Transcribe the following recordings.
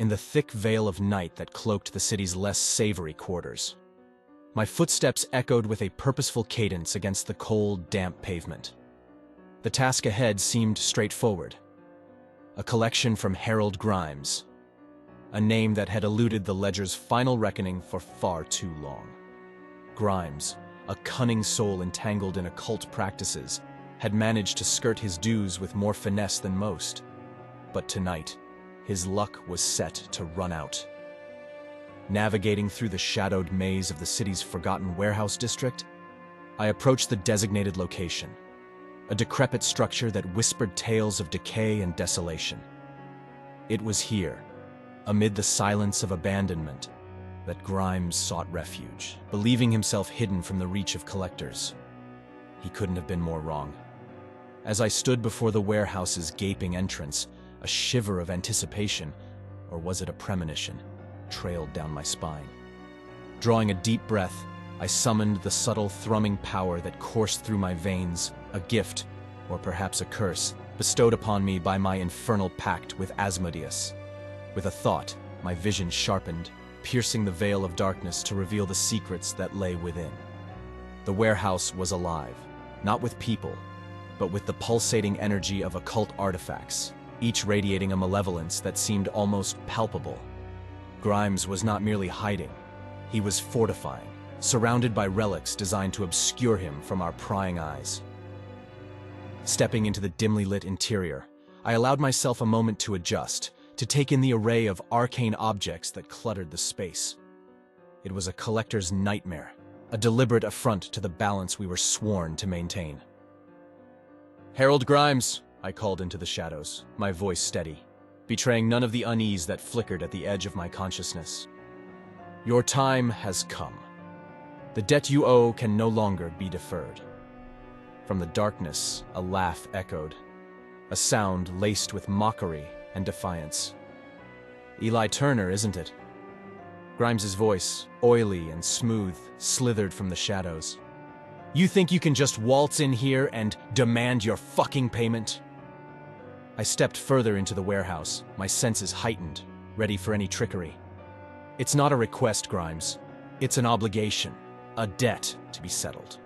in the thick veil of night that cloaked the city's less savory quarters. My footsteps echoed with a purposeful cadence against the cold, damp pavement. The task ahead seemed straightforward. A collection from Harold Grimes, a name that had eluded the Ledger's final reckoning for far too long. Grimes, a cunning soul entangled in occult practices, had managed to skirt his dues with more finesse than most. But tonight, his luck was set to run out. Navigating through the shadowed maze of the city's forgotten warehouse district, I approached the designated location, a decrepit structure that whispered tales of decay and desolation. It was here, amid the silence of abandonment, that Grimes sought refuge, believing himself hidden from the reach of collectors. He couldn't have been more wrong. As I stood before the warehouse's gaping entrance, a shiver of anticipation, or was it a premonition, trailed down my spine. Drawing a deep breath, I summoned the subtle thrumming power that coursed through my veins, a gift, or perhaps a curse, bestowed upon me by my infernal pact with Asmodeus. With a thought, my vision sharpened, piercing the veil of darkness to reveal the secrets that lay within. The warehouse was alive, not with people, but with the pulsating energy of occult artifacts, each radiating a malevolence that seemed almost palpable. Grimes was not merely hiding, he was fortifying, surrounded by relics designed to obscure him from our prying eyes. Stepping into the dimly lit interior, I allowed myself a moment to adjust, to take in the array of arcane objects that cluttered the space. It was a collector's nightmare, a deliberate affront to the balance we were sworn to maintain. "Harold Grimes," I called into the shadows, my voice steady, betraying none of the unease that flickered at the edge of my consciousness. "Your time has come. The debt you owe can no longer be deferred." From the darkness, a laugh echoed, a sound laced with mockery and defiance. "Eli Turner, isn't it?" Grimes's voice, oily and smooth, slithered from the shadows. "You think you can just waltz in here and demand your fucking payment?" I stepped further into the warehouse, my senses heightened, ready for any trickery. "It's not a request, Grimes. It's an obligation, a debt to be settled."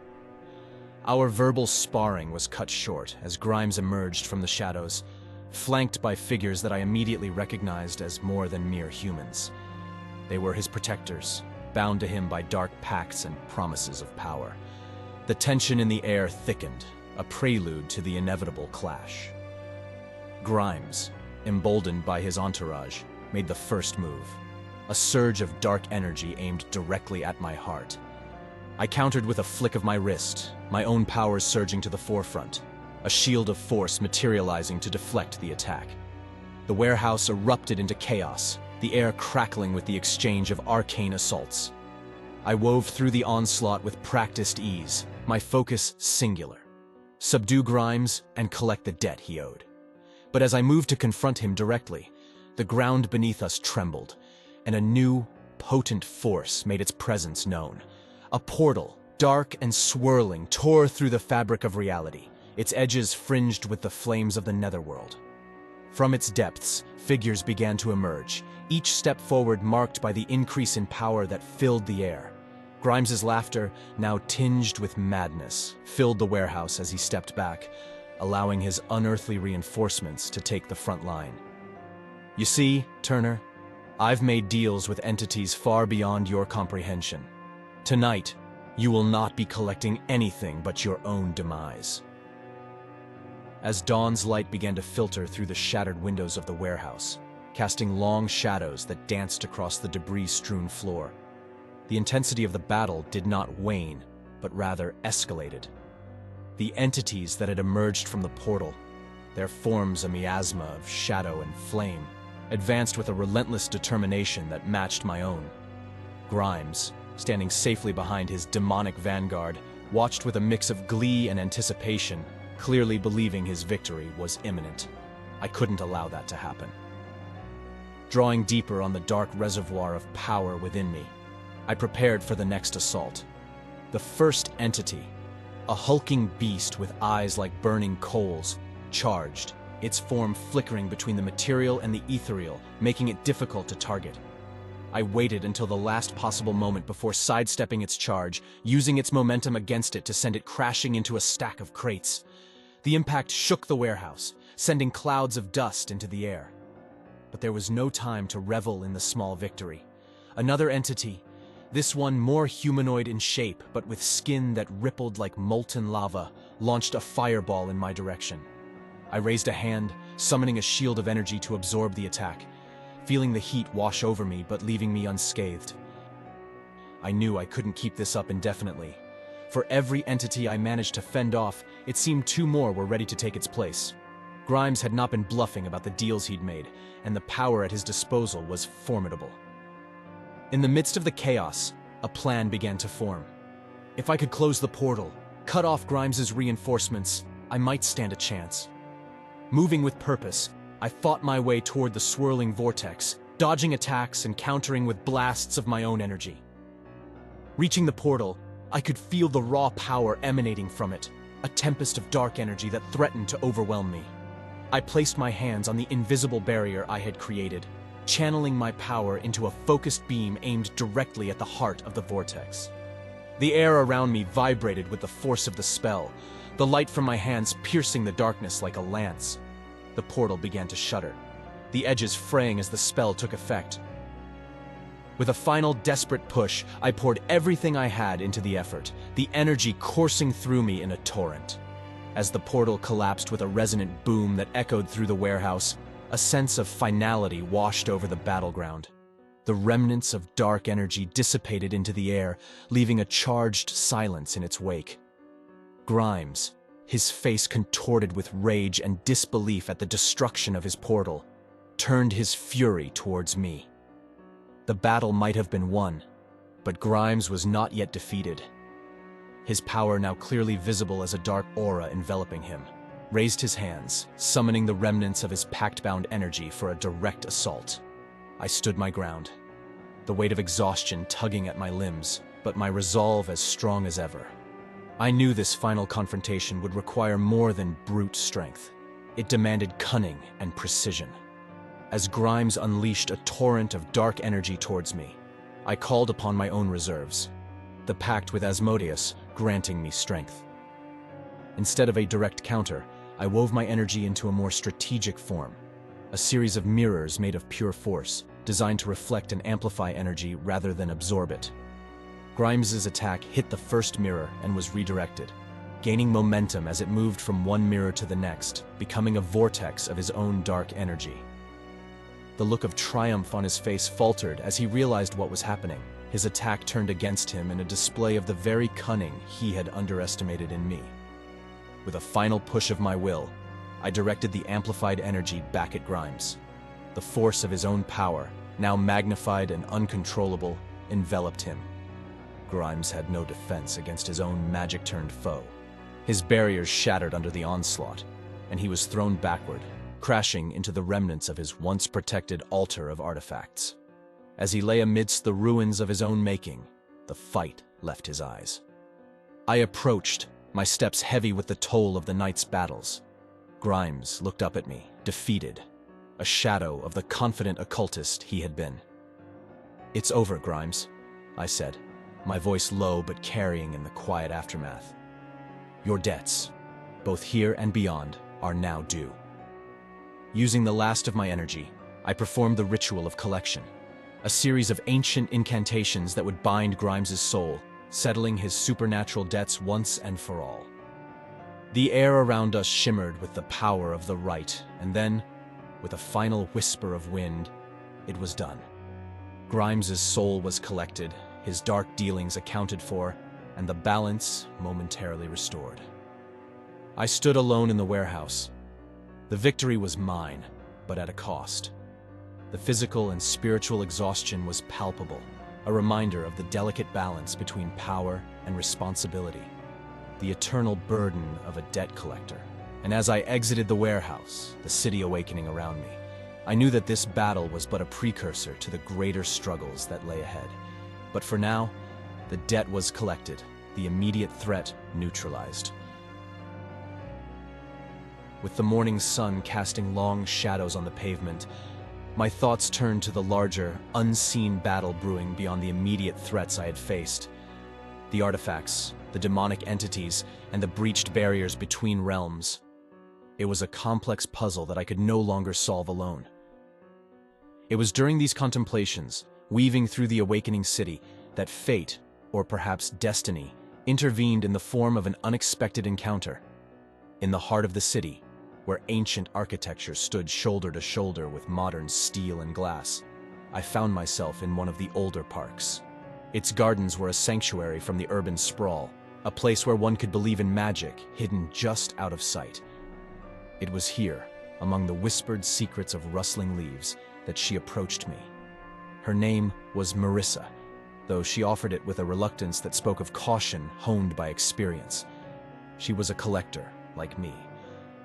Our verbal sparring was cut short as Grimes emerged from the shadows, flanked by figures that I immediately recognized as more than mere humans. They were his protectors, bound to him by dark pacts and promises of power. The tension in the air thickened, a prelude to the inevitable clash. Grimes, emboldened by his entourage, made the first move, a surge of dark energy aimed directly at my heart. I countered with a flick of my wrist, my own powers surging to the forefront, a shield of force materializing to deflect the attack. The warehouse erupted into chaos, the air crackling with the exchange of arcane assaults. I wove through the onslaught with practiced ease, my focus singular: subdue Grimes and collect the debt he owed. But as I moved to confront him directly, the ground beneath us trembled, and a new, potent force made its presence known. A portal, dark and swirling, tore through the fabric of reality, its edges fringed with the flames of the netherworld. From its depths, figures began to emerge, each step forward marked by the increase in power that filled the air. Grimes's laughter, now tinged with madness, filled the warehouse as he stepped back, allowing his unearthly reinforcements to take the front line. "You see, Turner, I've made deals with entities far beyond your comprehension. Tonight, you will not be collecting anything but your own demise." As dawn's light began to filter through the shattered windows of the warehouse, casting long shadows that danced across the debris-strewn floor, the intensity of the battle did not wane, but rather escalated. The entities that had emerged from the portal, their forms a miasma of shadow and flame, advanced with a relentless determination that matched my own. Grimes, standing safely behind his demonic vanguard, watched with a mix of glee and anticipation, clearly believing his victory was imminent. I couldn't allow that to happen. Drawing deeper on the dark reservoir of power within me, I prepared for the next assault. The first entity, a hulking beast with eyes like burning coals, charged, its form flickering between the material and the ethereal, making it difficult to target. I waited until the last possible moment before sidestepping its charge, using its momentum against it to send it crashing into a stack of crates. The impact shook the warehouse, sending clouds of dust into the air. But there was no time to revel in the small victory. Another entity, this one more humanoid in shape but with skin that rippled like molten lava, launched a fireball in my direction. I raised a hand, summoning a shield of energy to absorb the attack, feeling the heat wash over me but leaving me unscathed. I knew I couldn't keep this up indefinitely. For every entity I managed to fend off, it seemed two more were ready to take its place. Grimes had not been bluffing about the deals he'd made, and the power at his disposal was formidable. In the midst of the chaos, a plan began to form. If I could close the portal, cut off Grimes's reinforcements, I might stand a chance. Moving with purpose, I fought my way toward the swirling vortex, dodging attacks and countering with blasts of my own energy. Reaching the portal, I could feel the raw power emanating from it, a tempest of dark energy that threatened to overwhelm me. I placed my hands on the invisible barrier I had created, channeling my power into a focused beam aimed directly at the heart of the vortex. The air around me vibrated with the force of the spell, the light from my hands piercing the darkness like a lance. The portal began to shudder, the edges fraying as the spell took effect. With a final desperate push, I poured everything I had into the effort, the energy coursing through me in a torrent. As the portal collapsed with a resonant boom that echoed through the warehouse, a sense of finality washed over the battleground. The remnants of dark energy dissipated into the air, leaving a charged silence in its wake. Grimes, his face contorted with rage and disbelief at the destruction of his portal, turned his fury towards me. The battle might have been won, but Grimes was not yet defeated. His power, now clearly visible as a dark aura enveloping him, raised his hands, summoning the remnants of his pact-bound energy for a direct assault. I stood my ground, the weight of exhaustion tugging at my limbs, but my resolve as strong as ever. I knew this final confrontation would require more than brute strength. It demanded cunning and precision. As Grimes unleashed a torrent of dark energy towards me, I called upon my own reserves, the pact with Asmodeus granting me strength. Instead of a direct counter, I wove my energy into a more strategic form, a series of mirrors made of pure force, designed to reflect and amplify energy rather than absorb it. Grimes's attack hit the first mirror and was redirected, gaining momentum as it moved from one mirror to the next, becoming a vortex of his own dark energy. The look of triumph on his face faltered as he realized what was happening. His attack turned against him in a display of the very cunning he had underestimated in me. With a final push of my will, I directed the amplified energy back at Grimes. The force of his own power, now magnified and uncontrollable, enveloped him. Grimes had no defense against his own magic-turned foe. His barriers shattered under the onslaught, and he was thrown backward, crashing into the remnants of his once-protected altar of artifacts. As he lay amidst the ruins of his own making, the fight left his eyes. I approached, my steps heavy with the toll of the night's battles. Grimes looked up at me, defeated, a shadow of the confident occultist he had been. "It's over, Grimes," I said, my voice low but carrying in the quiet aftermath. "Your debts, both here and beyond, are now due." Using the last of my energy, I performed the ritual of collection, a series of ancient incantations that would bind Grimes's soul, settling his supernatural debts once and for all. The air around us shimmered with the power of the rite, and then, with a final whisper of wind, it was done. Grimes's soul was collected, his dark dealings accounted for, and the balance momentarily restored. I stood alone in the warehouse. The victory was mine, but at a cost. The physical and spiritual exhaustion was palpable, a reminder of the delicate balance between power and responsibility, the eternal burden of a debt collector. And as I exited the warehouse, the city awakening around me, I knew that this battle was but a precursor to the greater struggles that lay ahead. But for now, the debt was collected, the immediate threat neutralized. with the morning sun casting long shadows on the pavement, my thoughts turned to the larger, unseen battle brewing beyond the immediate threats I had faced. The artifacts, the demonic entities, and the breached barriers between realms. It was a complex puzzle that I could no longer solve alone. It was during these contemplations, weaving through the awakening city, that fate, or perhaps destiny, intervened in the form of an unexpected encounter. In the heart of the city, where ancient architecture stood shoulder to shoulder with modern steel and glass, I found myself in one of the older parks. Its gardens were a sanctuary from the urban sprawl, a place where one could believe in magic hidden just out of sight. It was here, among the whispered secrets of rustling leaves, that she approached me. Her name was Marissa, though she offered it with a reluctance that spoke of caution honed by experience. She was a collector, like me,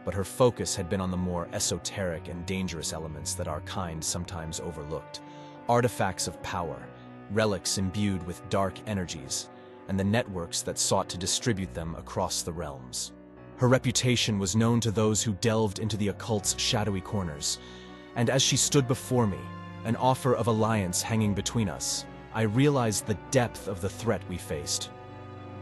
but her focus had been on the more esoteric and dangerous elements that our kind sometimes overlooked. Artifacts of power, relics imbued with dark energies, and the networks that sought to distribute them across the realms. Her reputation was known to those who delved into the occult's shadowy corners, and as she stood before me, an offer of alliance hanging between us, I realized the depth of the threat we faced.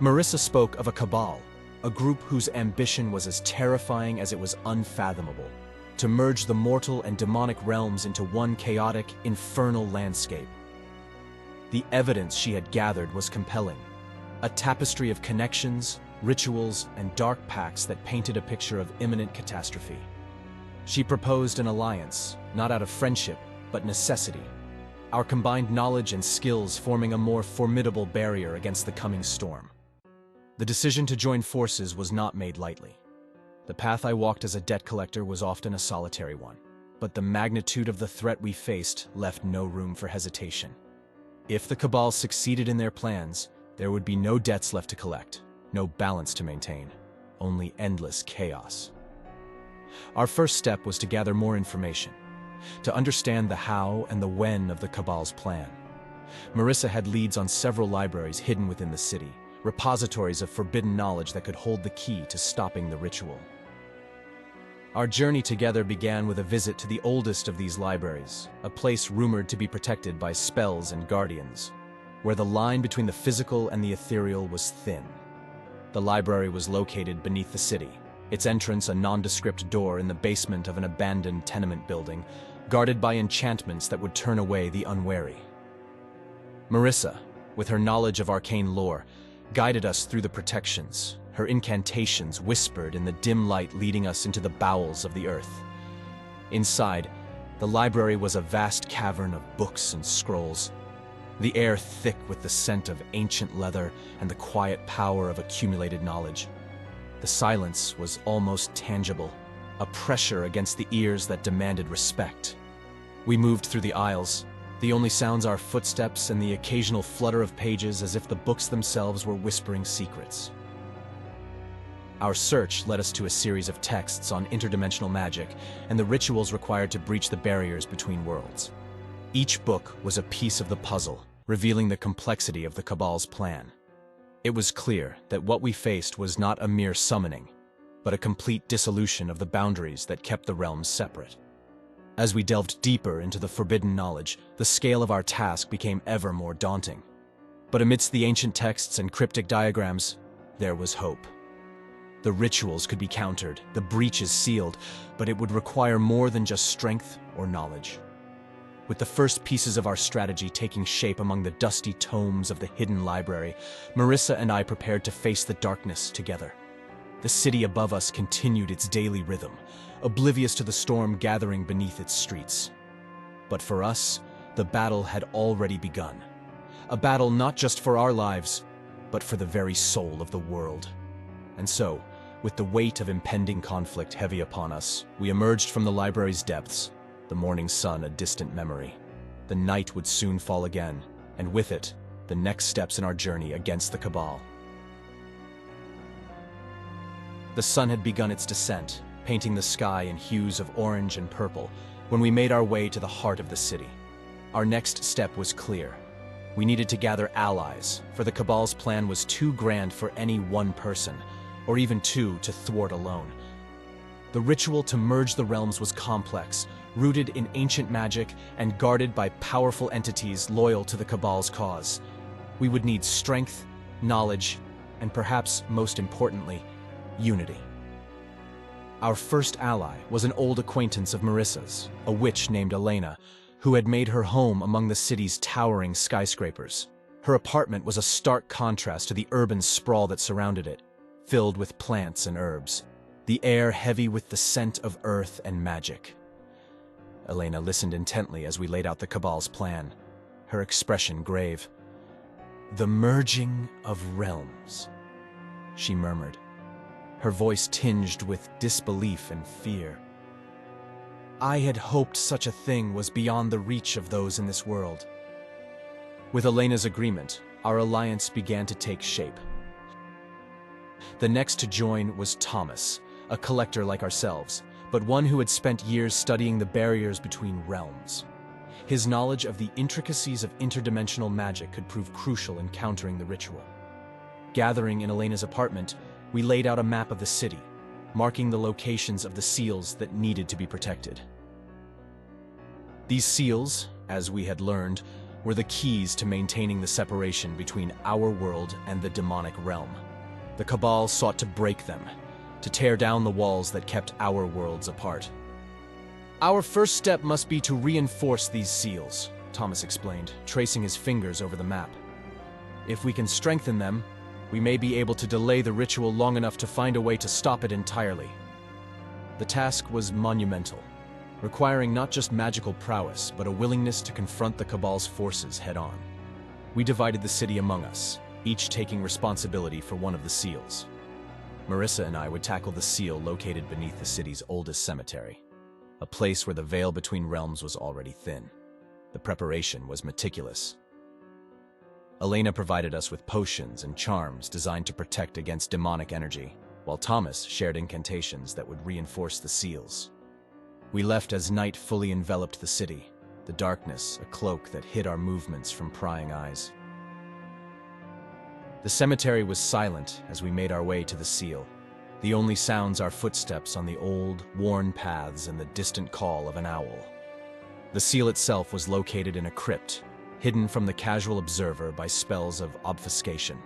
Marissa spoke of a cabal, a group whose ambition was as terrifying as it was unfathomable, to merge the mortal and demonic realms into one chaotic, infernal landscape. The evidence she had gathered was compelling, a tapestry of connections, rituals, and dark pacts that painted a picture of imminent catastrophe. She proposed an alliance, not out of friendship, but necessity, our combined knowledge and skills forming a more formidable barrier against the coming storm. The decision to join forces was not made lightly. The path I walked as a debt collector was often a solitary one, but the magnitude of the threat we faced left no room for hesitation. If the cabal succeeded in their plans, there would be no debts left to collect, no balance to maintain, only endless chaos. Our first step was to gather more information, to understand the how and the when of the cabal's plan. Marissa had leads on several libraries hidden within the city, repositories of forbidden knowledge that could hold the key to stopping the ritual. Our journey together began with a visit to the oldest of these libraries, a place rumored to be protected by spells and guardians, where the line between the physical and the ethereal was thin. The library was located beneath the city, its entrance a nondescript door in the basement of an abandoned tenement building, guarded by enchantments that would turn away the unwary. Marissa, with her knowledge of arcane lore, guided us through the protections, her incantations whispered in the dim light leading us into the bowels of the earth. Inside, the library was a vast cavern of books and scrolls, the air thick with the scent of ancient leather and the quiet power of accumulated knowledge. The silence was almost tangible, a pressure against the ears that demanded respect. We moved through the aisles, the only sounds our footsteps and the occasional flutter of pages as if the books themselves were whispering secrets. Our search led us to a series of texts on interdimensional magic and the rituals required to breach the barriers between worlds. Each book was a piece of the puzzle, revealing the complexity of the cabal's plan. It was clear that what we faced was not a mere summoning, but a complete dissolution of the boundaries that kept the realms separate. As we delved deeper into the forbidden knowledge, the scale of our task became ever more daunting. But amidst the ancient texts and cryptic diagrams, there was hope. The rituals could be countered, the breaches sealed, but it would require more than just strength or knowledge. With the first pieces of our strategy taking shape among the dusty tomes of the hidden library, Marissa and I prepared to face the darkness together. The city above us continued its daily rhythm, oblivious to the storm gathering beneath its streets. But for us, the battle had already begun. A battle not just for our lives, but for the very soul of the world. And so, with the weight of impending conflict heavy upon us, we emerged from the library's depths, the morning sun a distant memory. The night would soon fall again, and with it, the next steps in our journey against the cabal. The sun had begun its descent, painting the sky in hues of orange and purple, when we made our way to the heart of the city. Our next step was clear. We needed to gather allies, for the cabal's plan was too grand for any one person, or even two to thwart alone. The ritual to merge the realms was complex, rooted in ancient magic and guarded by powerful entities loyal to the Cabal's cause. We would need strength, knowledge, and perhaps most importantly, unity. Our first ally was an old acquaintance of Marissa's, a witch named Elena, who had made her home among the city's towering skyscrapers. Her apartment was a stark contrast to the urban sprawl that surrounded it, filled with plants and herbs, the air heavy with the scent of earth and magic. Elena listened intently as we laid out the Cabal's plan, her expression grave. "The merging of realms," she murmured, her voice tinged with disbelief and fear. I had hoped such a thing was beyond the reach of those in this world. With Elena's agreement, our alliance began to take shape. The next to join was Thomas, a collector like ourselves, but one who had spent years studying the barriers between realms. His knowledge of the intricacies of interdimensional magic could prove crucial in countering the ritual. Gathering in Elena's apartment, we laid out a map of the city, marking the locations of the seals that needed to be protected. These seals, as we had learned, were the keys to maintaining the separation between our world and the demonic realm. The Cabal sought to break them, to tear down the walls that kept our worlds apart. Our first step must be to reinforce these seals, Thomas explained, tracing his fingers over the map. If we can strengthen them, we may be able to delay the ritual long enough to find a way to stop it entirely. The task was monumental, requiring not just magical prowess, but a willingness to confront the Cabal's forces head-on. We divided the city among us, each taking responsibility for one of the seals. Marissa and I would tackle the seal located beneath the city's oldest cemetery, a place where the veil between realms was already thin. The preparation was meticulous. Elena provided us with potions and charms designed to protect against demonic energy, while Thomas shared incantations that would reinforce the seals. We left as night fully enveloped the city, the darkness a cloak that hid our movements from prying eyes. The cemetery was silent as we made our way to the seal, the only sounds our footsteps on the old, worn paths and the distant call of an owl. The seal itself was located in a crypt, hidden from the casual observer by spells of obfuscation.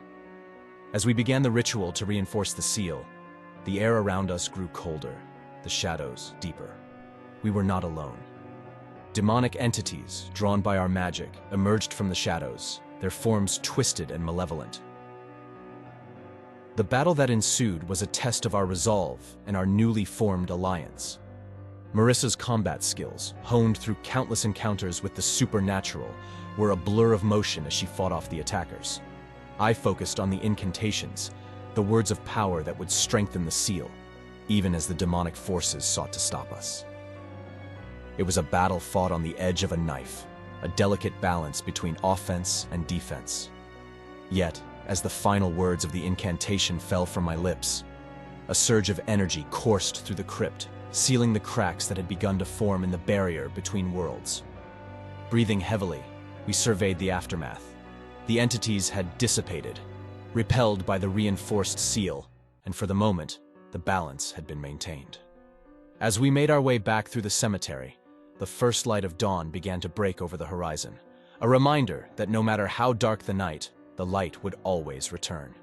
As we began the ritual to reinforce the seal, the air around us grew colder, the shadows deeper. We were not alone. Demonic entities, drawn by our magic, emerged from the shadows, their forms twisted and malevolent. The battle that ensued was a test of our resolve and our newly formed alliance. Marissa's combat skills, honed through countless encounters with the supernatural, were a blur of motion as she fought off the attackers. I focused on the incantations, the words of power that would strengthen the seal, even as the demonic forces sought to stop us. It was a battle fought on the edge of a knife, a delicate balance between offense and defense. Yet, as the final words of the incantation fell from my lips, a surge of energy coursed through the crypt, sealing the cracks that had begun to form in the barrier between worlds. Breathing heavily, we surveyed the aftermath. The entities had dissipated, repelled by the reinforced seal, and for the moment, the balance had been maintained. As we made our way back through the cemetery, the first light of dawn began to break over the horizon, a reminder that no matter how dark the night, the light would always return.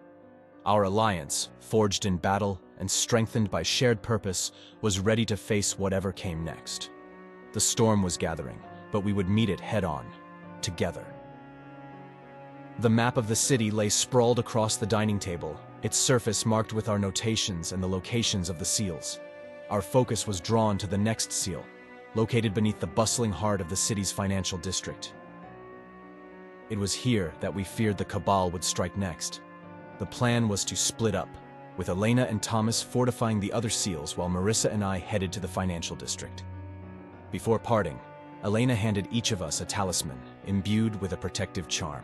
Our alliance, forged in battle and strengthened by shared purpose, was ready to face whatever came next. The storm was gathering, but we would meet it head-on, together. The map of the city lay sprawled across the dining table, its surface marked with our notations and the locations of the seals. Our focus was drawn to the next seal, located beneath the bustling heart of the city's financial district. It was here that we feared the Cabal would strike next. The plan was to split up, with Elena and Thomas fortifying the other seals while Marissa and I headed to the financial district. Before parting, Elena handed each of us a talisman, imbued with a protective charm.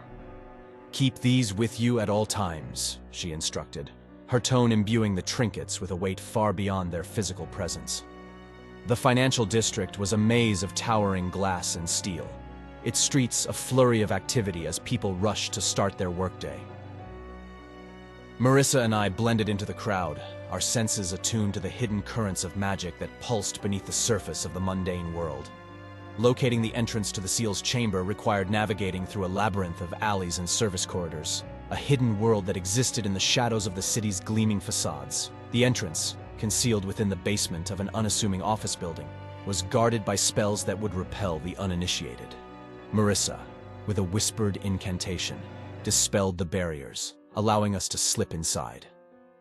"Keep these with you at all times," she instructed, her tone imbuing the trinkets with a weight far beyond their physical presence. The financial district was a maze of towering glass and steel, its streets a flurry of activity as people rushed to start their workday. Marissa and I blended into the crowd, our senses attuned to the hidden currents of magic that pulsed beneath the surface of the mundane world. Locating the entrance to the seal's chamber required navigating through a labyrinth of alleys and service corridors, a hidden world that existed in the shadows of the city's gleaming facades. The entrance, concealed within the basement of an unassuming office building, was guarded by spells that would repel the uninitiated. Marissa, with a whispered incantation, dispelled the barriers, allowing us to slip inside.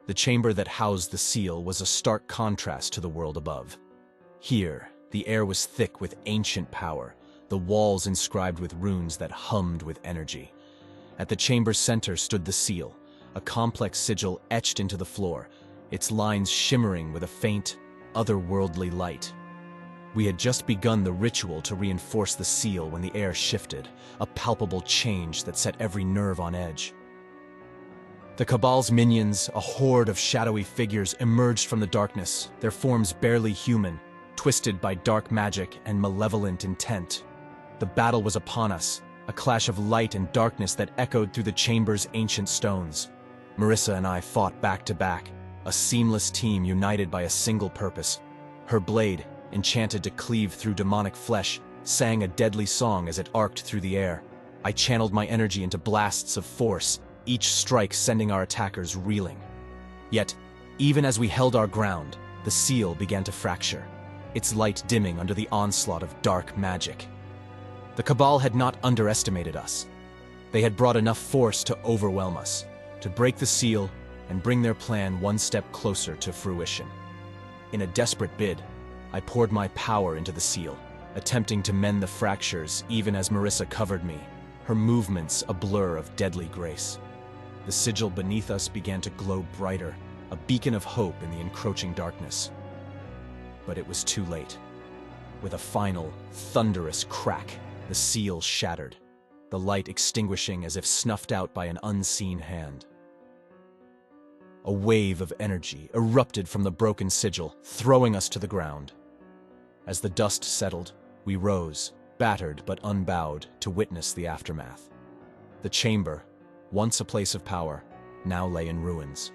The chamber that housed the seal was a stark contrast to the world above. Here, the air was thick with ancient power, the walls inscribed with runes that hummed with energy. At the chamber's center stood the seal, a complex sigil etched into the floor, its lines shimmering with a faint, otherworldly light. We had just begun the ritual to reinforce the seal when the air shifted, a palpable change that set every nerve on edge. The Cabal's minions, a horde of shadowy figures, emerged from the darkness, their forms barely human, twisted by dark magic and malevolent intent. The battle was upon us, a clash of light and darkness that echoed through the chamber's ancient stones. Marissa and I fought back to back, a seamless team united by a single purpose. Her blade, enchanted to cleave through demonic flesh, sang a deadly song as it arced through the air. I channeled my energy into blasts of force, each strike sending our attackers reeling. Yet, even as we held our ground, the seal began to fracture, its light dimming under the onslaught of dark magic. The Cabal had not underestimated us. They had brought enough force to overwhelm us, to break the seal and bring their plan one step closer to fruition. In a desperate bid, I poured my power into the seal, attempting to mend the fractures even as Marissa covered me, her movements a blur of deadly grace. The sigil beneath us began to glow brighter, a beacon of hope in the encroaching darkness. But it was too late. With a final, thunderous crack, the seal shattered, the light extinguishing as if snuffed out by an unseen hand. A wave of energy erupted from the broken sigil, throwing us to the ground. As the dust settled, we rose, battered but unbowed, to witness the aftermath. The chamber, once a place of power, now lay in ruins,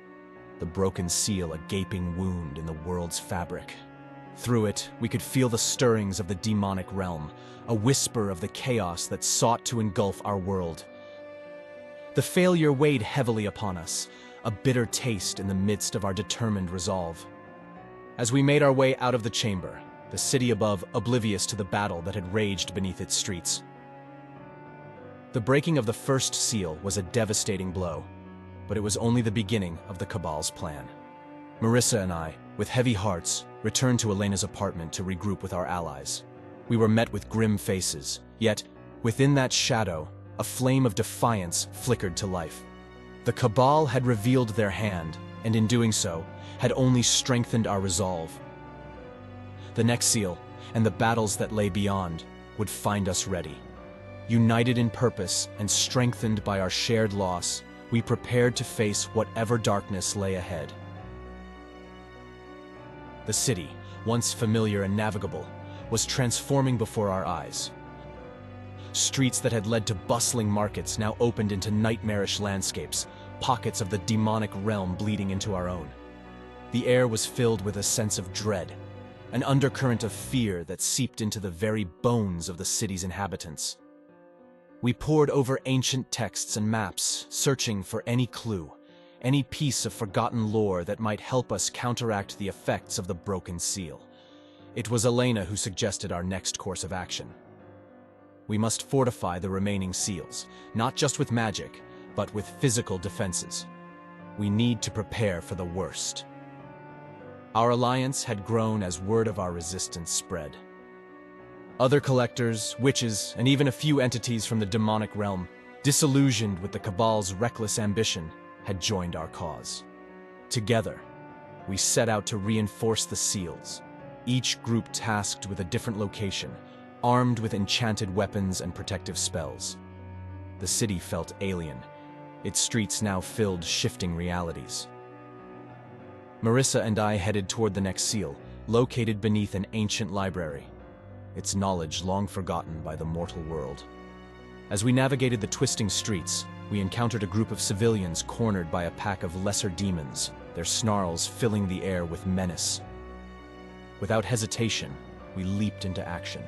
the broken seal a gaping wound in the world's fabric. Through it, we could feel the stirrings of the demonic realm, a whisper of the chaos that sought to engulf our world. The failure weighed heavily upon us, a bitter taste in the midst of our determined resolve. As we made our way out of the chamber, the city above oblivious to the battle that had raged beneath its streets. The breaking of the first seal was a devastating blow, but it was only the beginning of the Cabal's plan. Marissa and I, with heavy hearts, returned to Elena's apartment to regroup with our allies. We were met with grim faces, yet, within that shadow, a flame of defiance flickered to life. The Cabal had revealed their hand, and in doing so, had only strengthened our resolve. The next seal, and the battles that lay beyond, would find us ready. United in purpose and strengthened by our shared loss, we prepared to face whatever darkness lay ahead. The city, once familiar and navigable, was transforming before our eyes. Streets that had led to bustling markets now opened into nightmarish landscapes, pockets of the demonic realm bleeding into our own. The air was filled with a sense of dread, an undercurrent of fear that seeped into the very bones of the city's inhabitants. We pored over ancient texts and maps, searching for any clue, any piece of forgotten lore that might help us counteract the effects of the broken seal. It was Elena who suggested our next course of action. We must fortify the remaining seals, not just with magic, but with physical defenses. We need to prepare for the worst. Our alliance had grown as word of our resistance spread. Other collectors, witches, and even a few entities from the demonic realm, disillusioned with the Cabal's reckless ambition, had joined our cause. Together, we set out to reinforce the seals, each group tasked with a different location, armed with enchanted weapons and protective spells. The city felt alien, its streets now filled shifting realities. Marissa and I headed toward the next seal, located beneath an ancient library, its knowledge long forgotten by the mortal world. As we navigated the twisting streets, we encountered a group of civilians cornered by a pack of lesser demons, their snarls filling the air with menace. Without hesitation, we leaped into action.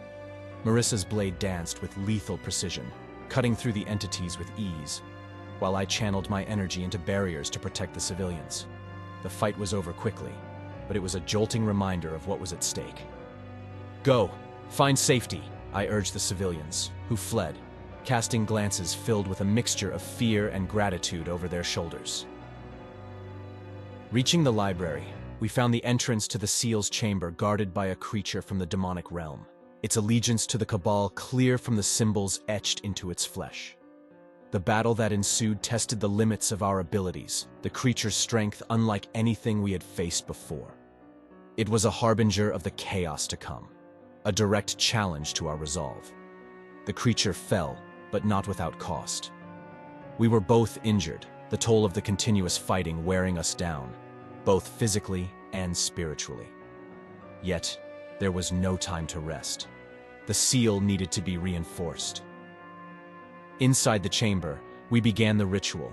Marissa's blade danced with lethal precision, cutting through the entities with ease, while I channeled my energy into barriers to protect the civilians. The fight was over quickly, but it was a jolting reminder of what was at stake. "Go! Find safety!" I urged the civilians, who fled, casting glances filled with a mixture of fear and gratitude over their shoulders. Reaching the library, we found the entrance to the seal's chamber guarded by a creature from the demonic realm, its allegiance to the cabal clear from the symbols etched into its flesh. The battle that ensued tested the limits of our abilities, the creature's strength unlike anything we had faced before. It was a harbinger of the chaos to come, a direct challenge to our resolve. The creature fell, but not without cost. We were both injured, the toll of the continuous fighting wearing us down, both physically and spiritually. Yet, there was no time to rest. The seal needed to be reinforced. Inside the chamber, we began the ritual,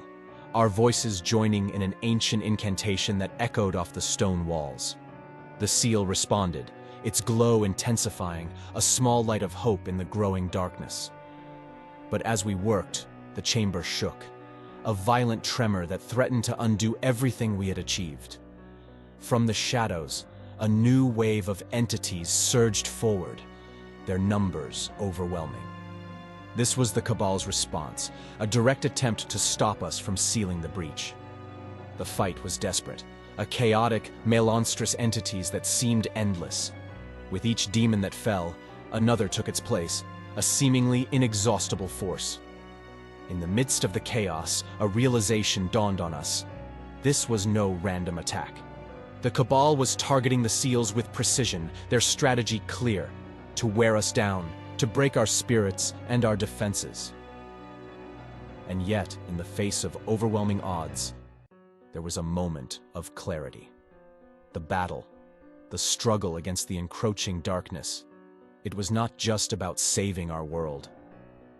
our voices joining in an ancient incantation that echoed off the stone walls. The seal responded, its glow intensifying, a small light of hope in the growing darkness. But as we worked, the chamber shook, a violent tremor that threatened to undo everything we had achieved. From the shadows, a new wave of entities surged forward, their numbers overwhelming. This was the Cabal's response, a direct attempt to stop us from sealing the breach. The fight was desperate, a chaotic, monstrous entities that seemed endless. With each demon that fell, another took its place, a seemingly inexhaustible force. In the midst of the chaos, a realization dawned on us. This was no random attack. The Cabal was targeting the seals with precision, their strategy clear, to wear us down, to break our spirits and our defenses. And yet, in the face of overwhelming odds, there was a moment of clarity. The battle, the struggle against the encroaching darkness. It was not just about saving our world.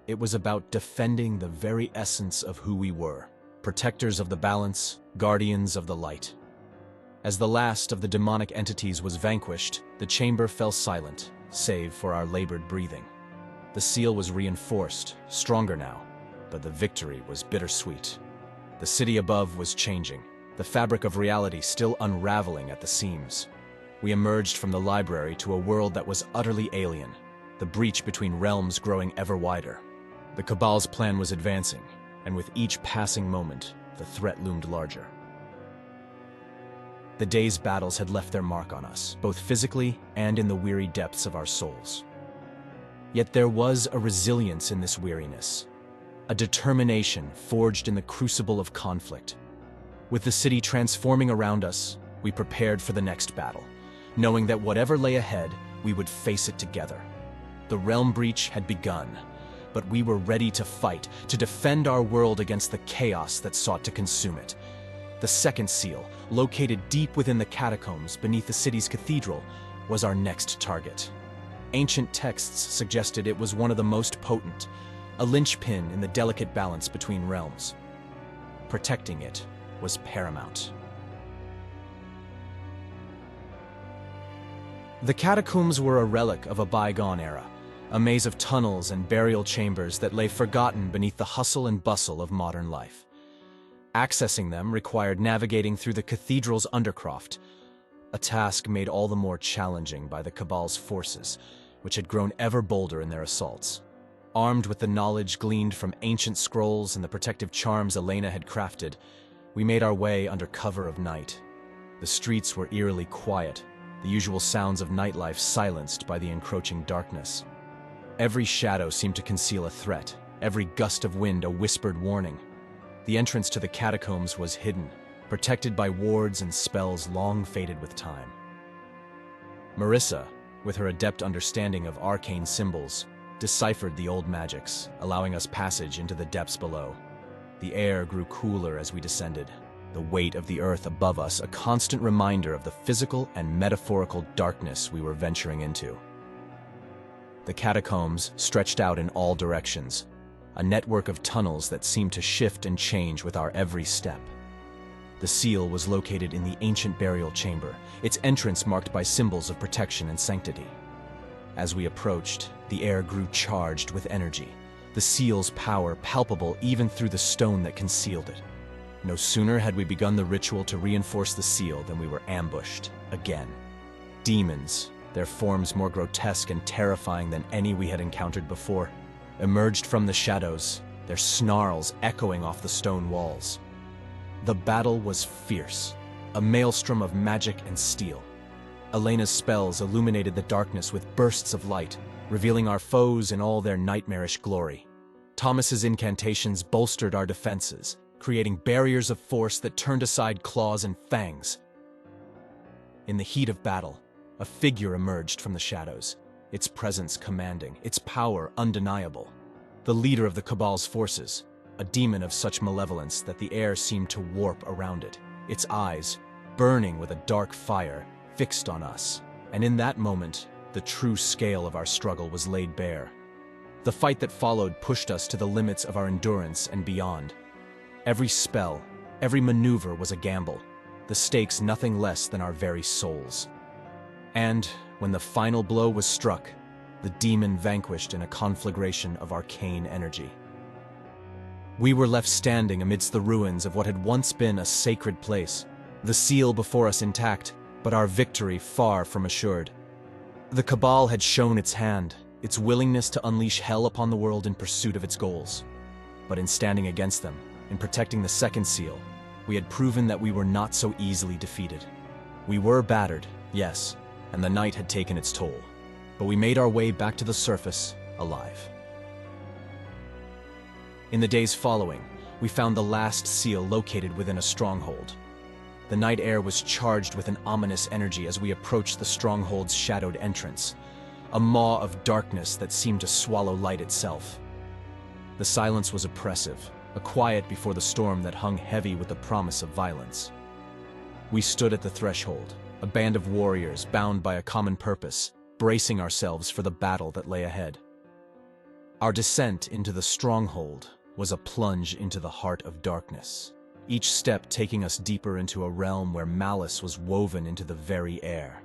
It was about defending the very essence of who we were, protectors of the balance, guardians of the light. As the last of the demonic entities was vanquished, the chamber fell silent, save for our labored breathing. The seal was reinforced, stronger now, but the victory was bittersweet. The city above was changing, the fabric of reality still unraveling at the seams. We emerged from the library to a world that was utterly alien, the breach between realms growing ever wider. The Cabal's plan was advancing, and with each passing moment, the threat loomed larger. The day's battles had left their mark on us, both physically and in the weary depths of our souls. Yet there was a resilience in this weariness, a determination forged in the crucible of conflict. With the city transforming around us, we prepared for the next battle, knowing that whatever lay ahead, we would face it together. The realm breach had begun, but we were ready to fight, to defend our world against the chaos that sought to consume it. The second seal, located deep within the catacombs beneath the city's cathedral, was our next target. Ancient texts suggested it was one of the most potent, a linchpin in the delicate balance between realms. Protecting it was paramount. The catacombs were a relic of a bygone era, a maze of tunnels and burial chambers that lay forgotten beneath the hustle and bustle of modern life. Accessing them required navigating through the cathedral's undercroft, a task made all the more challenging by the Cabal's forces, which had grown ever bolder in their assaults. Armed with the knowledge gleaned from ancient scrolls and the protective charms Elena had crafted, we made our way under cover of night. The streets were eerily quiet, the usual sounds of nightlife silenced by the encroaching darkness. Every shadow seemed to conceal a threat, every gust of wind a whispered warning. The entrance to the catacombs was hidden, protected by wards and spells long faded with time. Marissa, with her adept understanding of arcane symbols, deciphered the old magics, allowing us passage into the depths below. The air grew cooler as we descended, the weight of the earth above us a constant reminder of the physical and metaphorical darkness we were venturing into. The catacombs stretched out in all directions, a network of tunnels that seemed to shift and change with our every step. The seal was located in the ancient burial chamber, its entrance marked by symbols of protection and sanctity. As we approached, the air grew charged with energy, the seal's power palpable even through the stone that concealed it. No sooner had we begun the ritual to reinforce the seal than we were ambushed again. Demons, their forms more grotesque and terrifying than any we had encountered before, emerged from the shadows, their snarls echoing off the stone walls. The battle was fierce, a maelstrom of magic and steel. Elena's spells illuminated the darkness with bursts of light, revealing our foes in all their nightmarish glory. Thomas's incantations bolstered our defenses, creating barriers of force that turned aside claws and fangs. In the heat of battle, a figure emerged from the shadows, its presence commanding, its power undeniable. The leader of the Cabal's forces, a demon of such malevolence that the air seemed to warp around it, its eyes, burning with a dark fire, fixed on us. And in that moment, the true scale of our struggle was laid bare. The fight that followed pushed us to the limits of our endurance and beyond. Every spell, every maneuver was a gamble, the stakes nothing less than our very souls. And when the final blow was struck, the demon vanquished in a conflagration of arcane energy. We were left standing amidst the ruins of what had once been a sacred place, the seal before us intact, but our victory far from assured. The Cabal had shown its hand, its willingness to unleash hell upon the world in pursuit of its goals. But in standing against them, in protecting the second seal, we had proven that we were not so easily defeated. We were battered, yes, and the night had taken its toll, but we made our way back to the surface, alive. In the days following, we found the last seal located within a stronghold. The night air was charged with an ominous energy as we approached the stronghold's shadowed entrance, a maw of darkness that seemed to swallow light itself. The silence was oppressive, a quiet before the storm that hung heavy with the promise of violence. We stood at the threshold, a band of warriors bound by a common purpose, bracing ourselves for the battle that lay ahead. Our descent into the stronghold was a plunge into the heart of darkness, each step taking us deeper into a realm where malice was woven into the very air.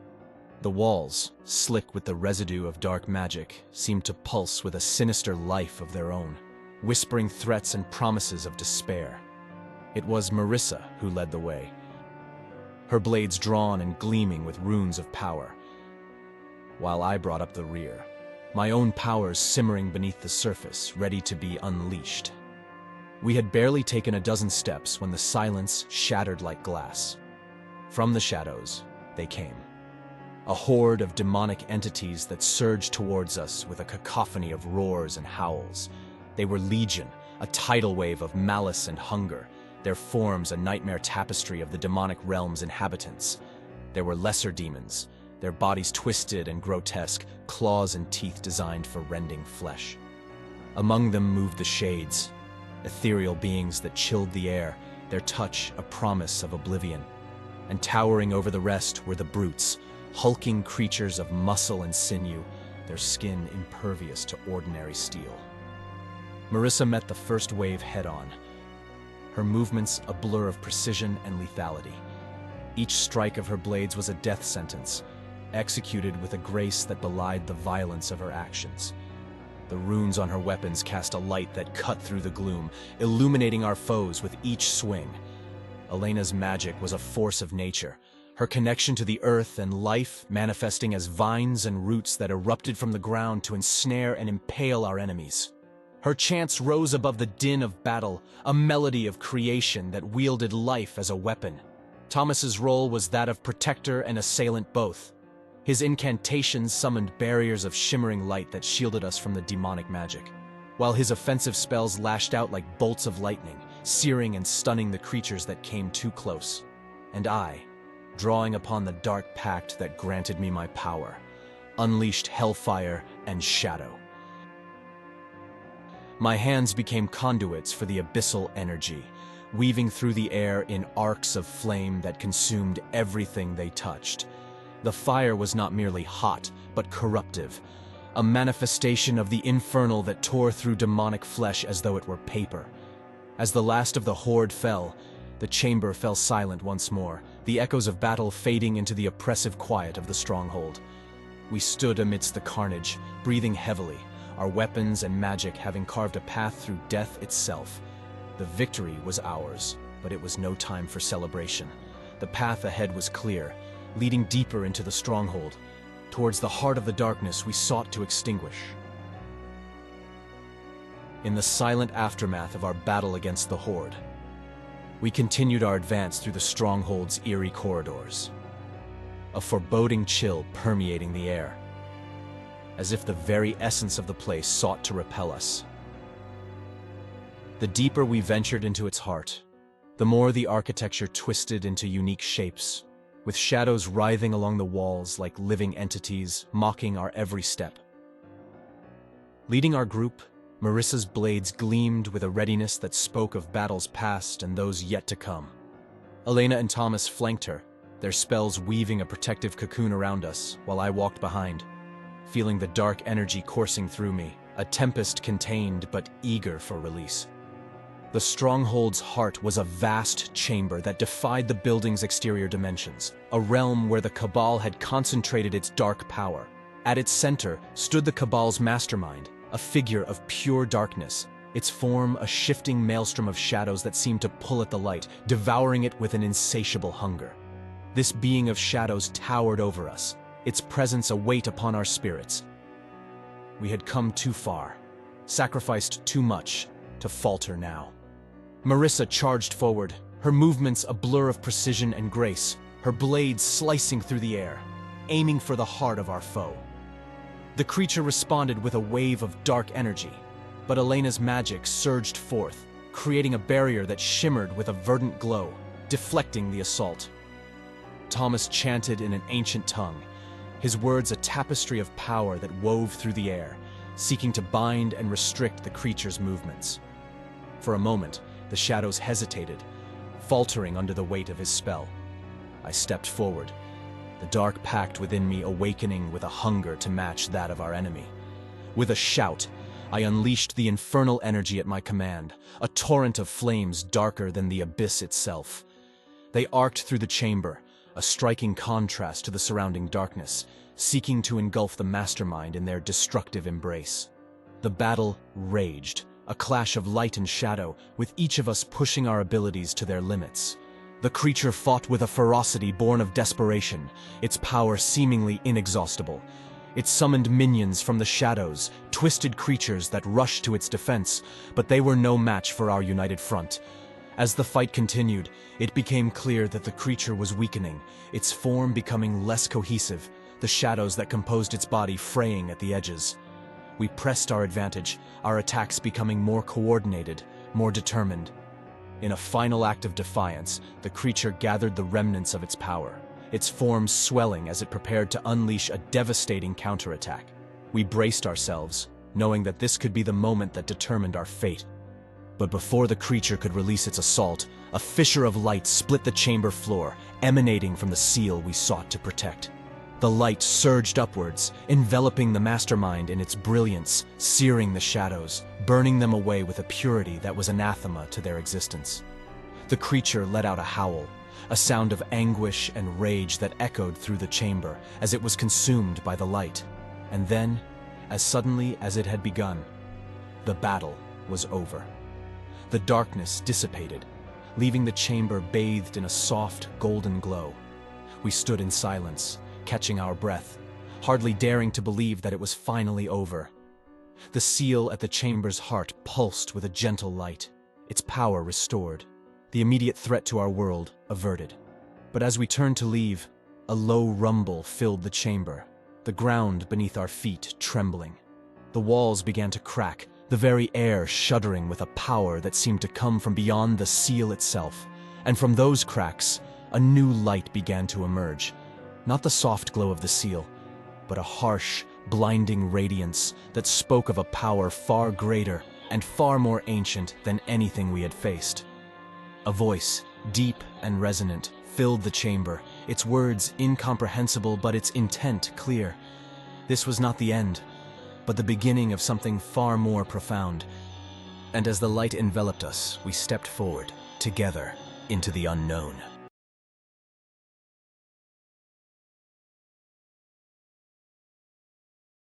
The walls, slick with the residue of dark magic, seemed to pulse with a sinister life of their own, whispering threats and promises of despair. It was Marissa who led the way, her blades drawn and gleaming with runes of power, while I brought up the rear, my own powers simmering beneath the surface, ready to be unleashed. We had barely taken a dozen steps when the silence shattered like glass. From the shadows, they came. A horde of demonic entities that surged towards us with a cacophony of roars and howls. They were legion, a tidal wave of malice and hunger, their forms a nightmare tapestry of the demonic realm's inhabitants. There were lesser demons, their bodies twisted and grotesque, claws and teeth designed for rending flesh. Among them moved the shades, ethereal beings that chilled the air, their touch a promise of oblivion. And towering over the rest were the brutes, hulking creatures of muscle and sinew, their skin impervious to ordinary steel. Marissa met the first wave head-on, her movements a blur of precision and lethality. Each strike of her blades was a death sentence, executed with a grace that belied the violence of her actions. The runes on her weapons cast a light that cut through the gloom, illuminating our foes with each swing. Elena's magic was a force of nature, her connection to the earth and life manifesting as vines and roots that erupted from the ground to ensnare and impale our enemies. Her chants rose above the din of battle, a melody of creation that wielded life as a weapon. Thomas's role was that of protector and assailant both. His incantations summoned barriers of shimmering light that shielded us from the demonic magic, while his offensive spells lashed out like bolts of lightning, searing and stunning the creatures that came too close. And I, drawing upon the dark pact that granted me my power, unleashed hellfire and shadow. My hands became conduits for the abyssal energy, weaving through the air in arcs of flame that consumed everything they touched. The fire was not merely hot, but corruptive, a manifestation of the infernal that tore through demonic flesh as though it were paper. As the last of the horde fell, The chamber fell silent once more, the echoes of battle fading into the oppressive quiet of the stronghold. We stood amidst the carnage, breathing heavily, our weapons and magic having carved a path through death itself. The victory was ours, but it was no time for celebration. The path ahead was clear, leading deeper into the stronghold, towards the heart of the darkness we sought to extinguish. In the silent aftermath of our battle against the horde, we continued our advance through the stronghold's eerie corridors, a foreboding chill permeating the air, as if the very essence of the place sought to repel us. The deeper we ventured into its heart, the more the architecture twisted into unique shapes, with shadows writhing along the walls like living entities, mocking our every step. Leading our group, Marissa's blades gleamed with a readiness that spoke of battles past and those yet to come. Elena and Thomas flanked her, their spells weaving a protective cocoon around us, while I walked behind, feeling the dark energy coursing through me, a tempest contained but eager for release. The stronghold's heart was a vast chamber that defied the building's exterior dimensions, a realm where the cabal had concentrated its dark power. At its center stood the cabal's mastermind, a figure of pure darkness, its form a shifting maelstrom of shadows that seemed to pull at the light, devouring it with an insatiable hunger. This being of shadows towered over us, its presence a weight upon our spirits. We had come too far, sacrificed too much, to falter now. Marissa charged forward, her movements a blur of precision and grace, her blades slicing through the air, aiming for the heart of our foe. The creature responded with a wave of dark energy, but Elena's magic surged forth, creating a barrier that shimmered with a verdant glow, deflecting the assault. Thomas chanted in an ancient tongue, his words a tapestry of power that wove through the air, seeking to bind and restrict the creature's movements. For a moment, the shadows hesitated, faltering under the weight of his spell. I stepped forward, the dark pact within me awakening with a hunger to match that of our enemy. With a shout, I unleashed the infernal energy at my command, a torrent of flames darker than the abyss itself. They arced through the chamber, a striking contrast to the surrounding darkness, seeking to engulf the mastermind in their destructive embrace. The battle raged, a clash of light and shadow, with each of us pushing our abilities to their limits. The creature fought with a ferocity born of desperation, its power seemingly inexhaustible. It summoned minions from the shadows, twisted creatures that rushed to its defense, but they were no match for our united front. As the fight continued, it became clear that the creature was weakening, its form becoming less cohesive, the shadows that composed its body fraying at the edges. We pressed our advantage, our attacks becoming more coordinated, more determined. In a final act of defiance, the creature gathered the remnants of its power, its form swelling as it prepared to unleash a devastating counterattack. We braced ourselves, knowing that this could be the moment that determined our fate. But before the creature could release its assault, a fissure of light split the chamber floor, emanating from the seal we sought to protect. The light surged upwards, enveloping the mastermind in its brilliance, searing the shadows, burning them away with a purity that was anathema to their existence. The creature let out a howl, a sound of anguish and rage that echoed through the chamber as it was consumed by the light. And then, as suddenly as it had begun, the battle was over. The darkness dissipated, leaving the chamber bathed in a soft, golden glow. We stood in silence, catching our breath, hardly daring to believe that it was finally over. The seal at the chamber's heart pulsed with a gentle light, its power restored, the immediate threat to our world averted. But as we turned to leave, a low rumble filled the chamber, the ground beneath our feet trembling. The walls began to crack, the very air shuddering with a power that seemed to come from beyond the seal itself. And from those cracks, a new light began to emerge. Not the soft glow of the seal, but a harsh, blinding radiance that spoke of a power far greater and far more ancient than anything we had faced. A voice, deep and resonant, filled the chamber, its words incomprehensible but its intent clear. This was not the end, but the beginning of something far more profound. And as the light enveloped us, we stepped forward, together, into the unknown.